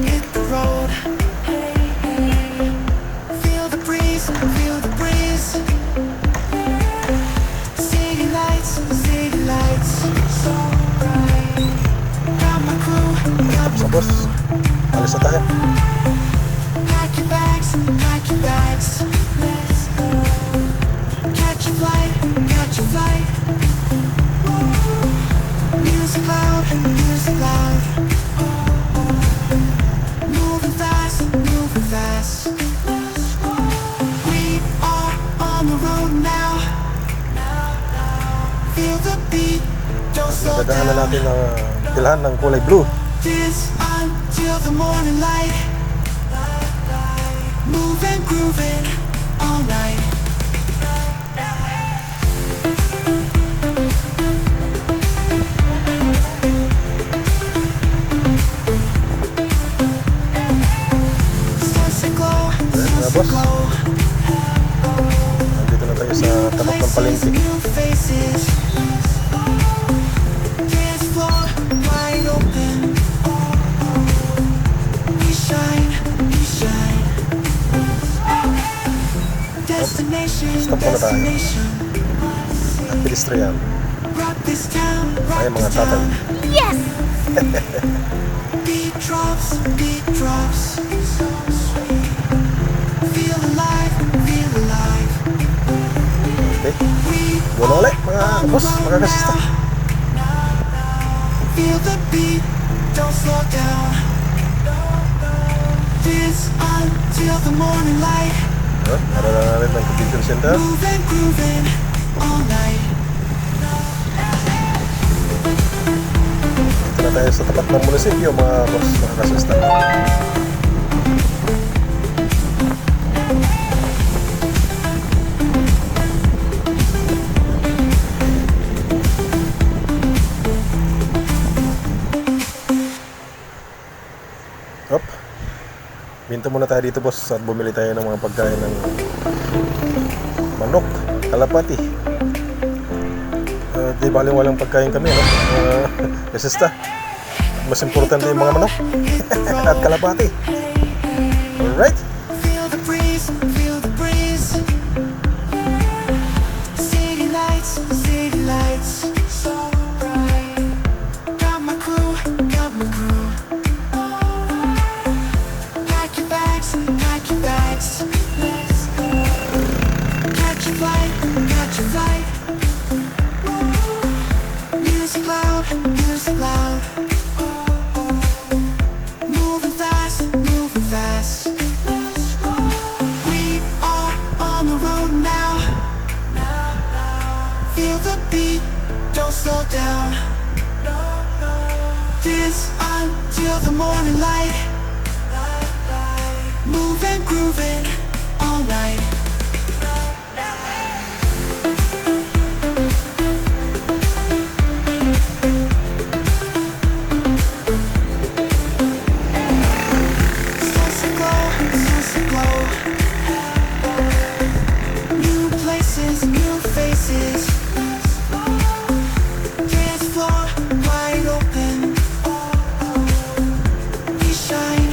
hit the road. Feel the breeze, feel the breeze. City lights, so bright. Got my crew, got Sa boss, alis na tayo. pack your bags, let's go. Catch a flight, music loud, moving fast, we are on the road now. Feel the beat, don't slow Dadaan na down. natin ang bilhan ng kulay blue. This until the morning light. Moving, grooving all night. Sunset glow, boss. Nandito na tayo sa tapat ng palengke. new faces. Dance floor wide open. We shine. Stop muna tayo. At pedestrian. Rock this town, Ay, mga tatay. Yes! Beat drops, so sweet. Feel alive. Okay. We Buwan ulit mga boss, mga kasista. feel the beat, don't slow down. This until the morning light. Para na natin ng convention center. Moving, grooving all night. Dito na tayo sa tapat ng munisipyo mga boss, mga kasista. Hop. Minto muna tayo dito boss at bumili tayo ng mga pagkain ng manok, kalapati. Di baling walang pagkain kami, no? Kasista. Mas importante yung mga manok at kalapati. Alright. Feel the breeze, City lights, so bright. Got my crew. Pack your bags, let's go. Catch a flight. Music loud. Moving fast. We are on the road now. Feel the beat, don't slow down. This until the morning light. Moving, grooving all night. Sunset glow. New places, new faces. Dance floor wide open. We shine.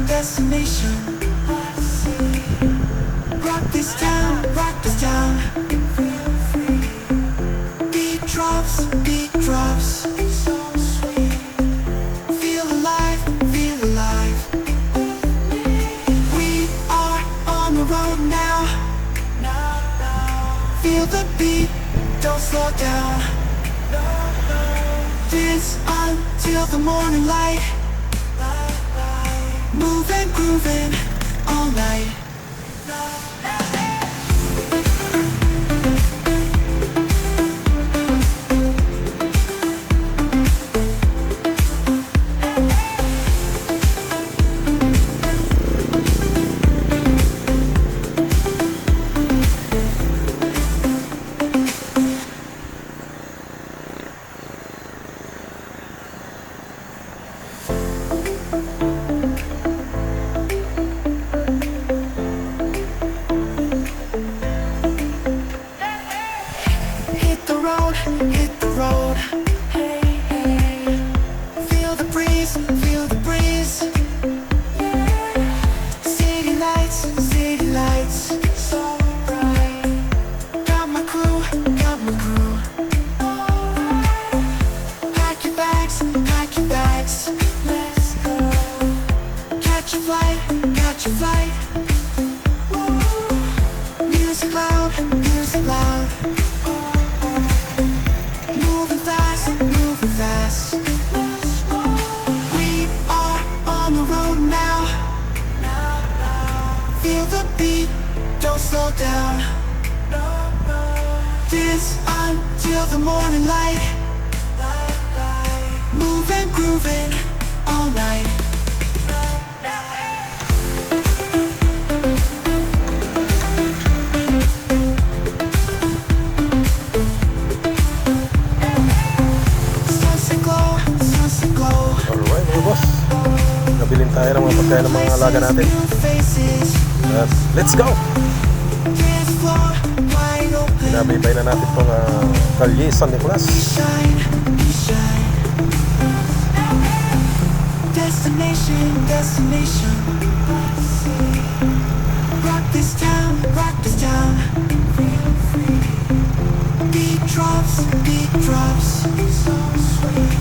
Destination. Rock this town. Beat drops, so sweet. Feel alive. We are on the road now. Feel the beat, don't slow down. This until the morning light. Moving, grooving all night. hit the road. the morning light. Moving, grooving all night. Sunset glow, sunset glow. Alright mga boss, nabilin tayo ng mga pagkain ng mga alaga natin. Faces, At let's go! dance floor wide open. Pinabibay na natin itong Kalye San Nicolas. Shine, we shine. Destination, destination. Rock this town, rock this town. Beat drops, beat drops. So sweet.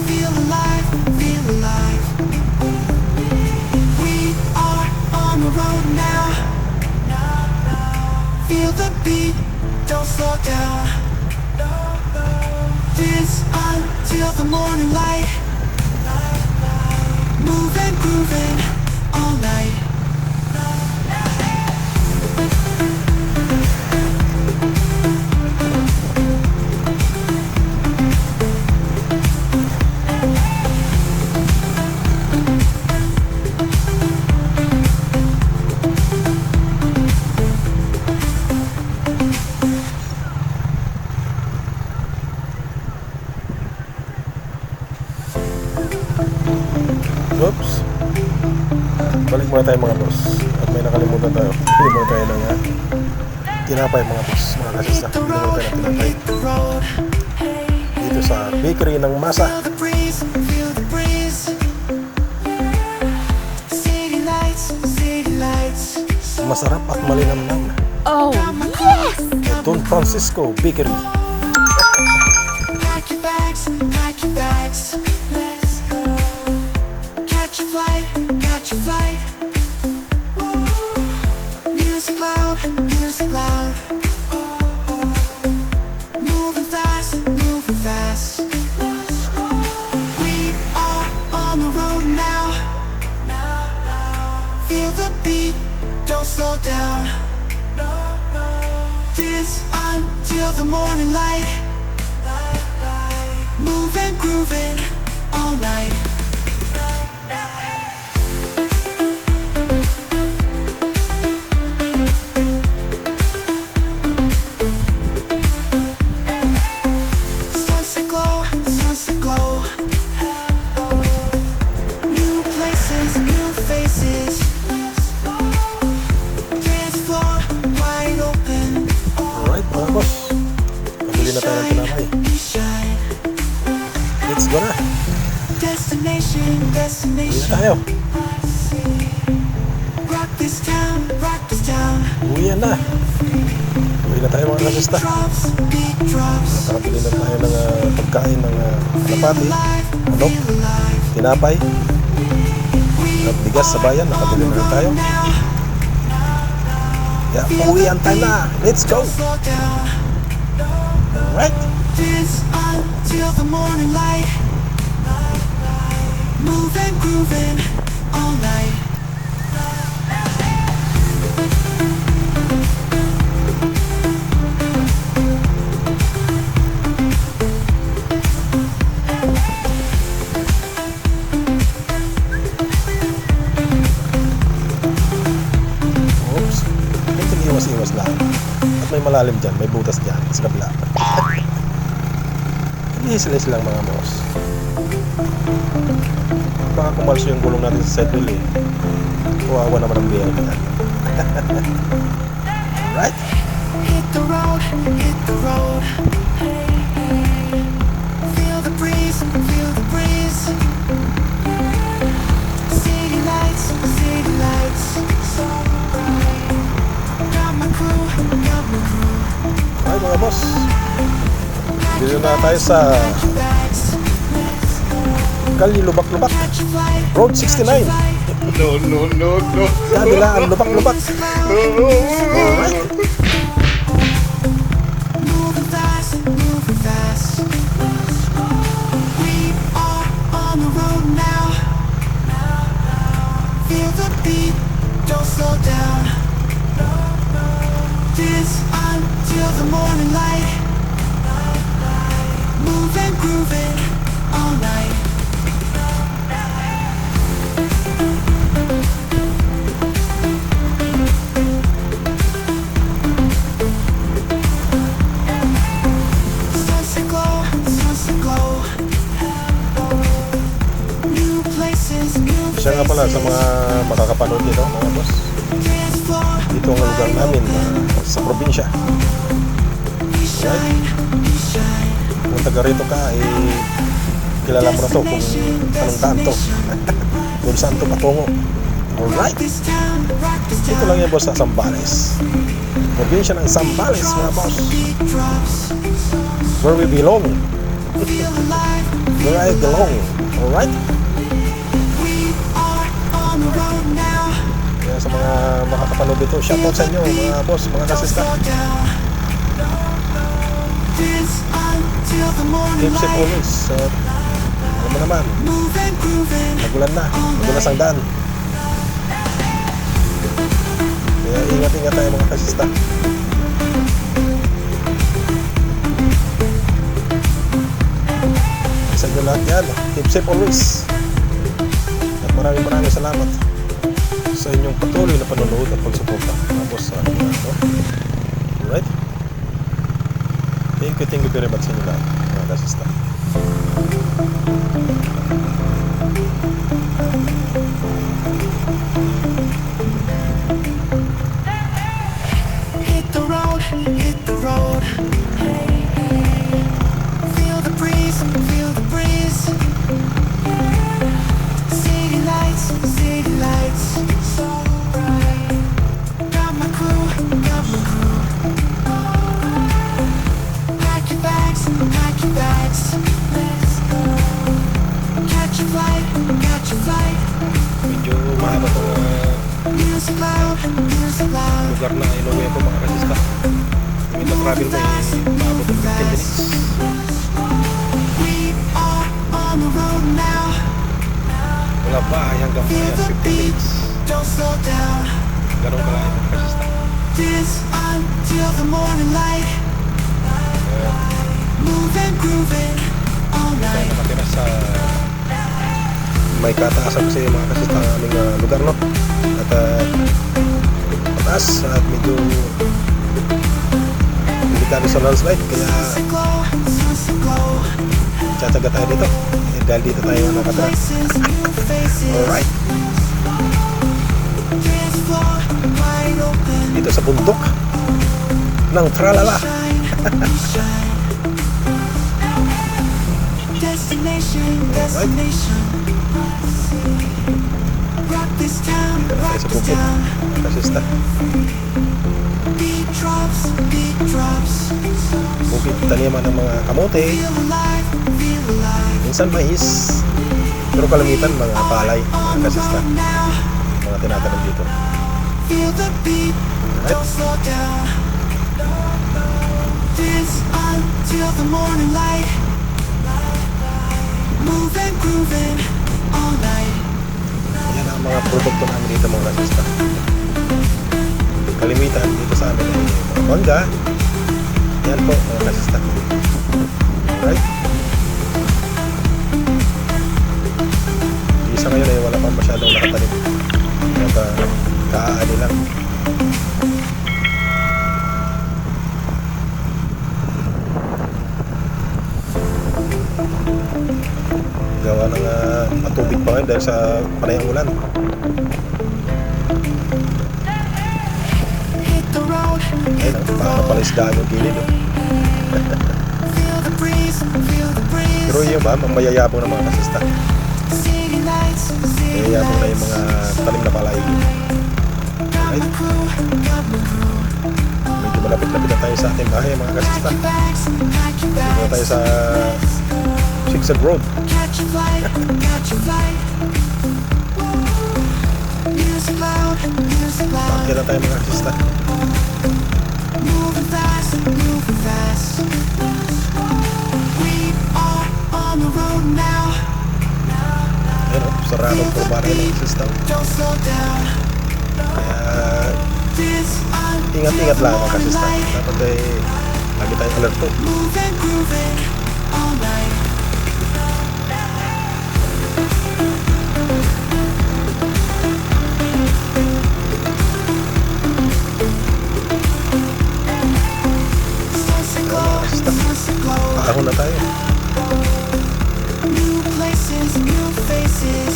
Feel alive, feel alive. We are on the road now. Feel the beat, don't slow down. Dance until the morning light. Moving, grooving all night. Oops. Balik muna tayo mga boss. At may nakalimutan tayo. Bili muna tayo ng tinapay mga boss. Mga kasista. Bili muna tayo ng tinapay. Hit the road. Dito sa bakery ng Masa. Feel the breeze, feel the breeze. City lights, city lights. Masarap at malinamnam. Oh, yes! Don Francisco Bakery. Pack your bags, pack your bags. Let's go. Catch a flight, catch a flight. Music loud, music loud. Moving fast, moving fast. We are on the road now. Feel the beat, don't slow down. Dance until the morning light. Moving, grooving all night. Sunset glow, sunset glow. New places, new faces. Dance floor wide open. Alright mga boss. Pabili na tayo ng tinapay. We shine. Let's go na. Destination, Pabili na destination. tayo. Rock this town, rock this town. Uwian na. Pabili na tayo mga kasista. Drops, beat drops. Nakabili na tayo ng pagkain ng kalapati, Alive, manok, feel alive. tinapay, We at bigas sa bayan. Nakabili na rin tayo. now. Kaya uwian tayo na. Let's go. Slow down. Alright. Dance until the morning light. Moving, grooving all night. Oops. Kunting iwas-iwas lang. At may malalim dyan. May butas dyan sa kabila. Ihis-lis lang mga boss. Baka kumalso yung gulong natin sa side wheel eh. Kawawa naman ang bearing yan. Alright. Hit the road, hit the road. Feel the breeze, feel the breeze. City lights, city lights. So bright. Got my crew, got my crew. Alright mga boss. Dito na tayo sa Pack your bags, let's go. Kalye Lubak-Lubak. Catch a flight, Road 69. No. Kabilaan Lubak-Lubak. Alright. moving fast, moving fast. We are on the road now. Feel the beat, don't slow down. Dance until the morning light. moving, grooving all night. Sunset glow, sunset glow. New places, new Siya nga pala sa mga makakapanood nito mga boss. dance floor. Dito ang lugar namin sa probinsya. We shine, we shine. Kung taga rito ka, kilala mo na to kung anong daan to. Kung saan to patungo. Alright, This town, rock this dito town. lang yan boss sa Zambales. Probinsya ng Zambales mga boss. Beat drops, Where we belong. feel alive. Where I belong. Alright? We are on the road now. Kaya sa mga makakapanood dito, shoutout sa inyo mga boss, mga Don't kasista. slow down. Dance until the morning Keep safe light. always. Alam mo naman, Moving, grooving. nagulan na. Nagulas ang daan. Kaya ingat-ingat tayo mga kasista. Sa inyo lahat yan. Keep safe always. At maraming salamat sa inyong patuloy na panonood at pagsuporta. Tapos sa aking ano. Alright? Thank you very much sa inyo lahat mga kasista. Hit the road, hit the road. Feel the breeze, feel the breeze. City lights, so bright. Got my crew, got my crew. Pack your bags, let's go. Catch a flight, catch a flight. Medyo mahaba itong Music loud, music loud. lugar na inuwi ko mga kasista. Yung travel mo maabot ng 15 minutes. We are on the road now. Mula bahay hanggang Feel bayan, the 15 beat, minutes. don't slow down. Ganun kalahin mga kasista. Dance until the morning light. Moving, grooving all Tayo night. nakatira sa may kataasan kasi mga kasista ang aming lugar, no? At mataas at medyo delikado sa landslide, kaya Sunset glow, sunset glow. tsatsaga tayo dito dahil dito tayo nakatira. Places, new faces. Alright, Dance floor wide open. dito sa bundok ng Tralala. Shine, we shine. Destination, destination. Rock this town, Dito tayo rock sa this bukid town. mga kasista. Beat drops, beat drops. Bukid taniman ng mga kamote, Feel alive, feel alive. minsan mais, pero kalamitan mga palay On mga the kasista, road now. mga tinatanim dito. Feel the beat, don't slow down. Dance until the morning light. Moving, grooving all night. Yan ang mga produkto namin dito mga kasista. Kalimitan dito sa amin ay mga mangga. Yan po mga kasista. Alright. Isa ngayon ay wala pang masyadong nakatanim. At kaani lang. Gawa ng matubig pa ngayon dahil sa panayang ulan. Hit the road, Ayun, para palaisdaan yung gilid. Oh. feel the breeze, feel the breeze. Pero yun ba, mayayabong ng mga kasista. City lights, city Mayayabong na yung mga lights. talim na palay. Got my crew, got my crew. Medyo malapit-lapit na tayo sa ating bahay mga kasista. Pack your bags, pack your Dito na tayo bags. sa Sigsag Road. Catch a flight, catch a flight. Music loud, music loud. Bakit na tayo mga kasista. Moving fast, moving fast. We are on the road now. Ayun o, saradong kurbana yung mga kasista. Don't slow down. Kaya This ingat-ingat lang mga kasista. Dapat ay lagi tayong alert po. moving, grooving all night. Starts to glow, starts to glow. Ahon na tayo. New places, new faces.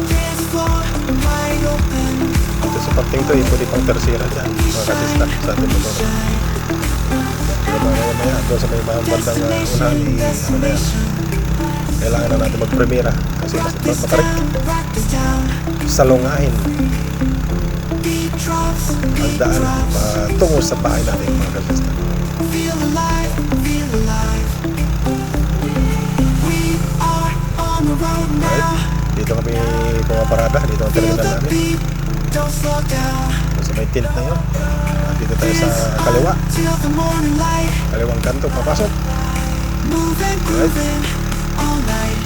Dance floor wide open. Ito sa parting to, pwede pang tersira dyan. Mga kasista sa ating motor. Pero maya doon sa may mga bandang unahan, ano na yan. Kailangan na natin mag-premiera kasi mas matarik. Rock this town. Salungahin Beat drops, ang beat daan drops. patungo sa bahay natin mga kasista. Feel alive, feel alive. We are on the road Right? now. Dito kami pumaparada. Dito ang Feel terminal the namin. beat, don't slow down. So may tint na yun. At dito tayo sa kaliwa. Till the morning light. Kaliwang kanto, papasok. Moving, grooving all night.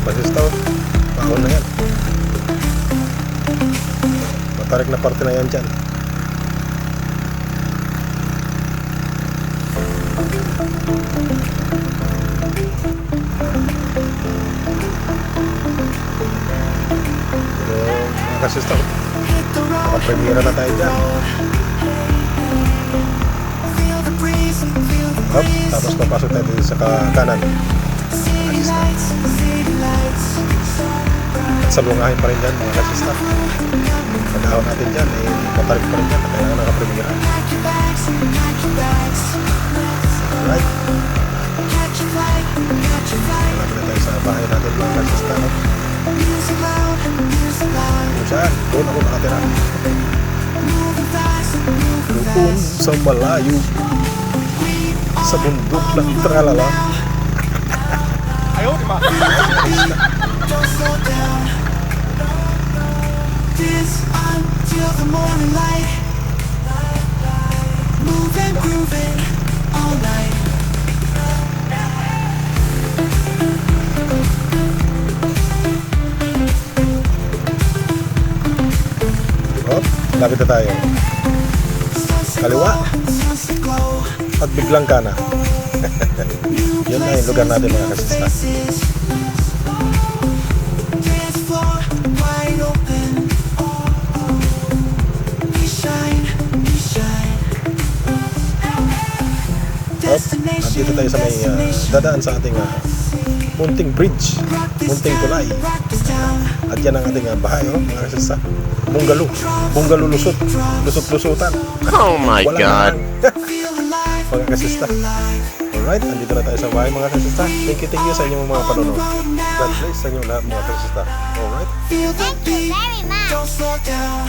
Basistaw, baon na yan. Matarik na parte na yan dyan. Pero mga kasistaw, Hit the road. nakapremiera na tayo dyan. Feel the breeze, feel the Hop, breeze. tapos papasok tayo dito sa kanan. City lights, city lights. At salungahin pa rin dyan mga kasistaw. Pag-ahon natin dyan, matarik pa rin dyan. Kailangan nakapremiera. Pack your bags, pack your bags. Alright, Catch a flight, catch a flight. malapit na tayo sa bahay natin mga kasistaw. Music loud, music loud. Kung saan, doon ako nakatira. Moving fast, moving Doon fast. sa malayo, sa bundok ng tralala. Don't slow down. Dance until the morning light. Moving, grooving all night. Hop, lapit na tayo. Starts to Kaliwa. glow, starts to glow. At biglang ka na. New Yun na yung lugar natin mga kasista. faces. Dance floor wide open. We shine, we shine. Hop, nandito tayo sa may dadaan sa ating munting bridge, munting tulay. Rock this town. At yan ang ating bahay, mga kasista. Bungalo. Bungalo lusot. Lusot-lusutan. Oh my Walang God. harang. Feel alive, Mga kasista. Alright, andito na tayo sa bahay mga kasista. Thank you sa inyong mga panonood. God bless sa inyong lahat mga kasista. Alright. feel the Thank you beat. very much. Don't slow down.